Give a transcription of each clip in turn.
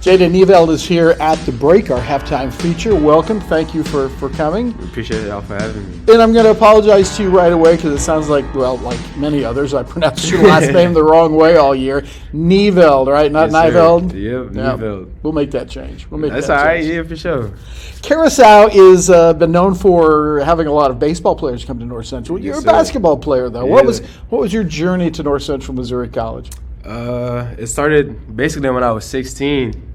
Jaeden Nieveld is here at the break, our halftime feature. Welcome. Thank you for coming. Appreciate y'all for having me. And I'm going to apologize to you right away because it sounds like, well, like many others, I pronounced your last name the wrong way all year. Nieveld, right? Not Yes, Nieveld? Yep, Nieveld. We'll make that change. That's all right, yeah, for sure. Curacao is been known for having a lot of baseball players come to North Central. You're Yes, a basketball player, though. Yeah. What was your journey to North Central Missouri College? It started basically when I was 16.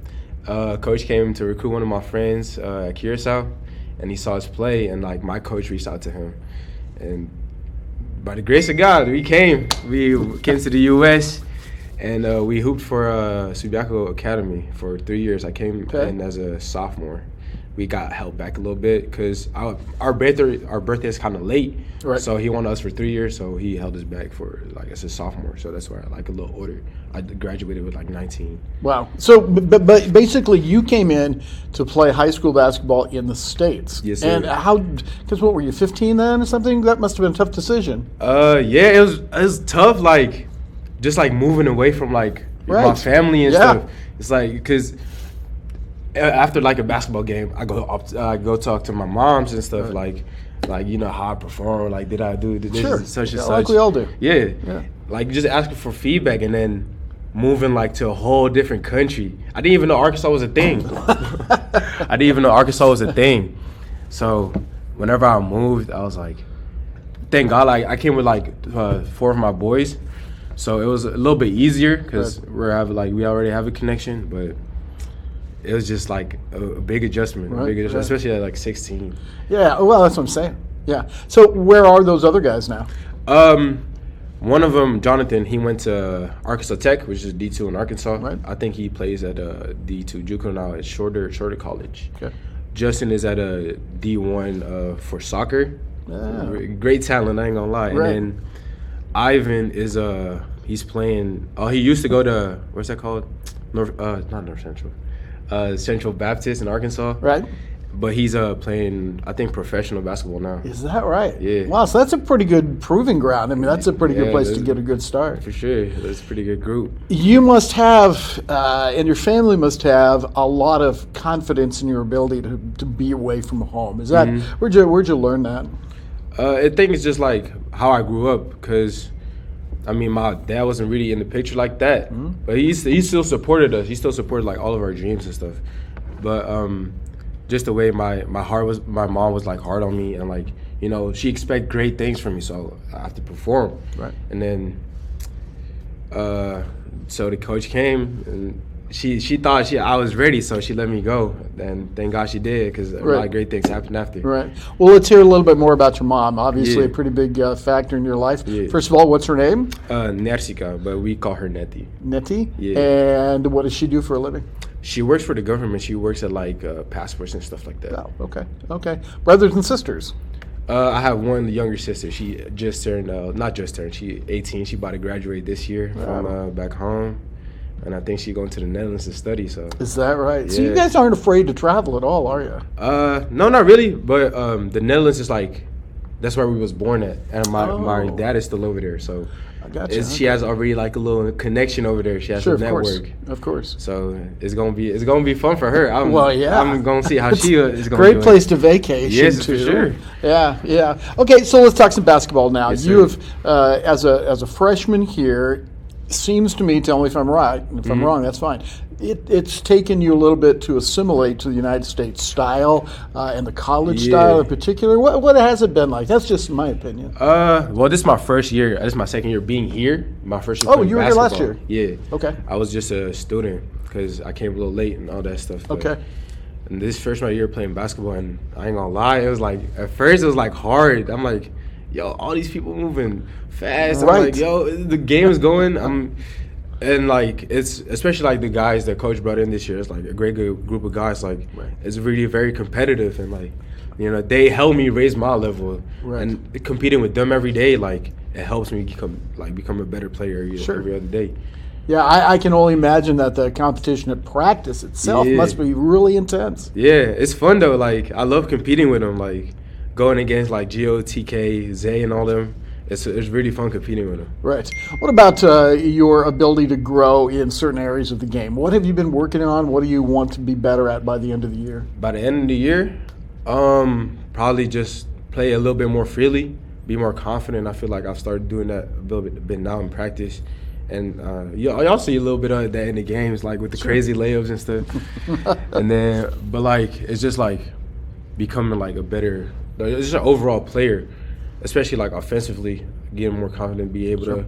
Coach came to recruit one of my friends at Curacao, and he saw us play, and like my coach reached out to him, and by the grace of God, we came to the U.S. and we hooped for Subiaco Academy for 3 years. I came in as a sophomore. We got held back a little bit because our birthday is kind of late, right. So he wanted us for 3 years, so he held us back for like as a sophomore. So that's why I like a little older. I graduated with like 19. Wow. So, but basically, you came in to play high school basketball in the States. Yes, sir. And how? Because what were you, 15 then or something? That must have been a tough decision. Yeah, it was tough. Like, just like moving away from like my family and stuff. It's like because after like a basketball game, I go talk to my moms and stuff like you know how I perform, like did I do this such and such, like we all do. Yeah, like just asking for feedback and then moving like to a whole different country. I didn't even know Arkansas was a thing. So whenever I moved, I was like, thank God, like I came with like 4 of my boys, so it was a little bit easier because we already have a connection, but it was just like a big adjustment, especially at like 16. Yeah, well, that's what I'm saying. Yeah. So where are those other guys now? One of them, Jonathan, he went to Arkansas Tech, which is D2 in Arkansas. Right. I think he plays at D2 JUCO now at Shorter College. Okay. Justin is at a D1 for soccer. Yeah. Great talent, I ain't gonna lie. Right. And then Ivan is he's playing. Oh, he used to go to what's that called? Not North Central. Central Baptist in Arkansas. Right. But he's playing, I think, professional basketball now. Is that right? Yeah. Wow, so that's a pretty good proving ground. I mean, that's a pretty good place to get a good start. For sure. That's a pretty good group. You must have, and your family must have, a lot of confidence in your ability to be away from home. Is that, where'd you learn that? I think it's just like how I grew up because, I mean, my dad wasn't really in the picture like that, but he still supported us. He still supported like all of our dreams and stuff. But just the way my mom was like hard on me and like, you know, she expect great things from me, so I have to perform. Right. And then, so the coach came and she thought I was ready, so she let me go. And thank God she did because a lot of great things happened after. Right. Well, let's hear a little bit more about your mom. Obviously, a pretty big factor in your life. Yeah. First of all, what's her name? Nersika, but we call her Neti. Neti? Yeah. And what does she do for a living? She works for the government. She works at like passports and stuff like that. Oh, okay. Brothers and sisters? I have one younger sister. She just turned, she 18. She about to graduate this year from back home. And I think she's going to the Netherlands to study. So is that right? Yeah. So you guys aren't afraid to travel at all, are you? No, not really. But the Netherlands is like, that's where we was born at. And my dad is still over there. So I gotcha. She has already like a little connection over there. She has a network. Of course. So it's gonna be fun for her. I'm gonna see how she is gonna. Great place to vacation. Yes, too. for sure. Yeah. Okay, so let's talk some basketball now. Yes, you have as a freshman here. Seems to me, tell me if I'm right, and if I'm wrong, that's fine. It's taken you a little bit to assimilate to the United States style and the college style in particular. What has it been like? That's just my opinion. Well, this is my first year. This is my second year being here. My first year. Oh, you were here last year? Yeah. Okay. I was just a student because I came a little late and all that stuff. Okay. And this first my year playing basketball, and I ain't gonna lie, it was like at first it was like hard. I'm like, yo, all these people moving fast. Right. I'm like, yo, the game is going. And like it's especially like the guys that coach brought in this year. It's like a great group of guys. Like it's really very competitive, and like, you know, they help me raise my level. Right. And competing with them every day, like it helps me become a better player every other day. Yeah, I can only imagine that the competition at practice itself must be really intense. Yeah, it's fun though. Like I love competing with them. Like going against like Gio, TK, Zay, and all them. it's really fun competing with him. Right. What about your ability to grow in certain areas of the game? What have you been working on? What do you want to be better at by the end of the year? By the end of the year, probably just play a little bit more freely, be more confident. I feel like I've started doing that a little bit now in practice. And y'all see a little bit of that in the games, like with the crazy layups and stuff. And then, but like, it's just like becoming like a better, it's just an overall player, especially like offensively, getting more confident, be able to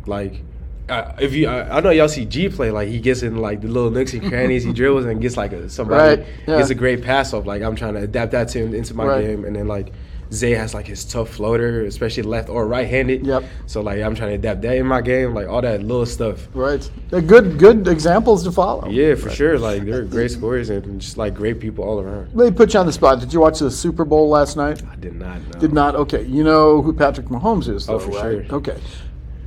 like, I know y'all see G play, like he gets in like the little nooks and crannies, he dribbles and gets like somebody gets a great pass off. Like I'm trying to adapt that into my game, and then like Zay has like his tough floater, especially left or right-handed. Yep. So like I'm trying to adapt that in my game, like all that little stuff. Right. They're good examples to follow. Yeah, for sure. Like they're great scorers and just like great people all around. Let me put you on the spot. Did you watch the Super Bowl last night? I did not know. Did not? Okay. You know who Patrick Mahomes is, though, Oh, for right? sure. Okay.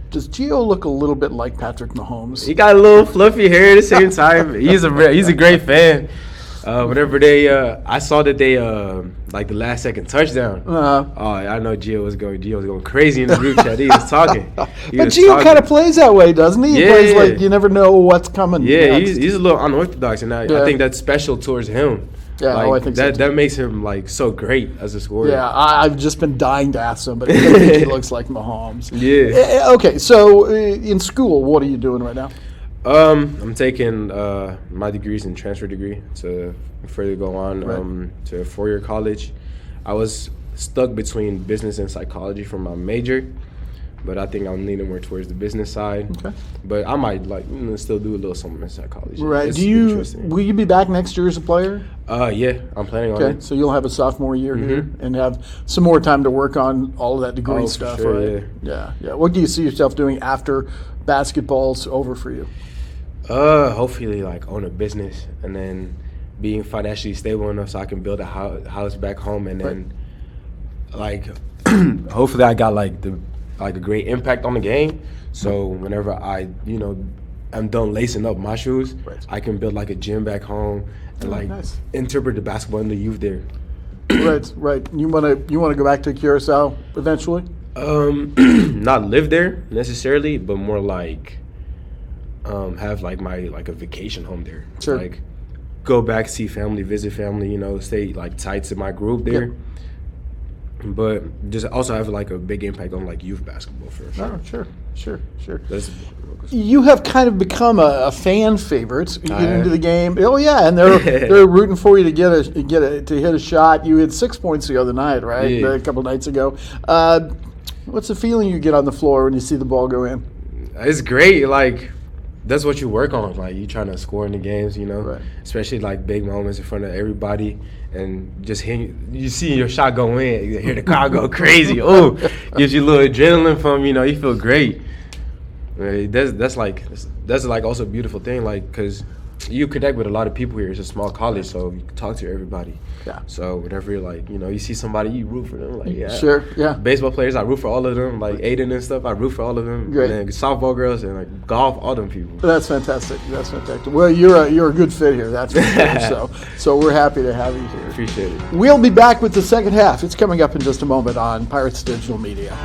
Does Gio look a little bit like Patrick Mahomes? He got a little fluffy hair at the same time. He's a great fan. Whenever I saw that they like the last second touchdown. I know Gio was going crazy in the group chat. He was talking. But Gio kind of plays that way, doesn't he? He plays like you never know what's coming. Yeah, he's a little unorthodox, and I think that's special towards him. Yeah, like, I think so too. That makes him like so great as a scorer. Yeah, I've just been dying to ask somebody. I think he looks like Mahomes. Yeah. Okay, so in school, what are you doing right now? I'm taking my degrees in transfer degree to further go on to a 4-year college. I was stuck between business and psychology for my major, but I think I'm leaning more towards the business side. Okay. But I might still do a little something in psychology. Right. Will you be back next year as a player? Yeah, I'm planning on it. Okay, so you'll have a sophomore year here and have some more time to work on all of that degree stuff, for sure, right? Yeah. What do you see yourself doing after basketball's over for you? Hopefully like own a business and then being financially stable enough so I can build a house back home, and then like hopefully I got like a great impact on the game. So whenever I'm done lacing up my shoes, I can build like a gym back home and interpret the basketball in the youth there. Right. You wanna go back to Curacao eventually? Not live there necessarily, but more like have like a vacation home there. Sure. Like go back, see family, visit family, stay like tight to my group there. Yep. But just also have like a big impact on like youth basketball for sure. Oh, sure. You have kind of become a fan favorite. You get into the game. Oh yeah, and they're rooting for you to hit a shot. You had 6 points the other night, right? Yeah. A couple nights ago. What's the feeling you get on the floor when you see the ball go in? It's great. Like that's what you work on. Like you trying to score in the games, especially like big moments in front of everybody, and just you see your shot go in, you hear the crowd go crazy. Oh, gives you a little adrenaline from you feel great. That's like also a beautiful thing, like because you connect with a lot of people here. It's a small college, so you can talk to everybody. Yeah. So whenever you're like, you see somebody, you root for them. Like, yeah. Sure. Yeah. Baseball players, I root for all of them. Like Jaeden and stuff, I root for all of them. Great. And then softball girls and like golf, all them people. That's fantastic. Well, you're a good fit here. That's for sure. So we're happy to have you here. Appreciate it. We'll be back with the second half. It's coming up in just a moment on Pirates Digital Media.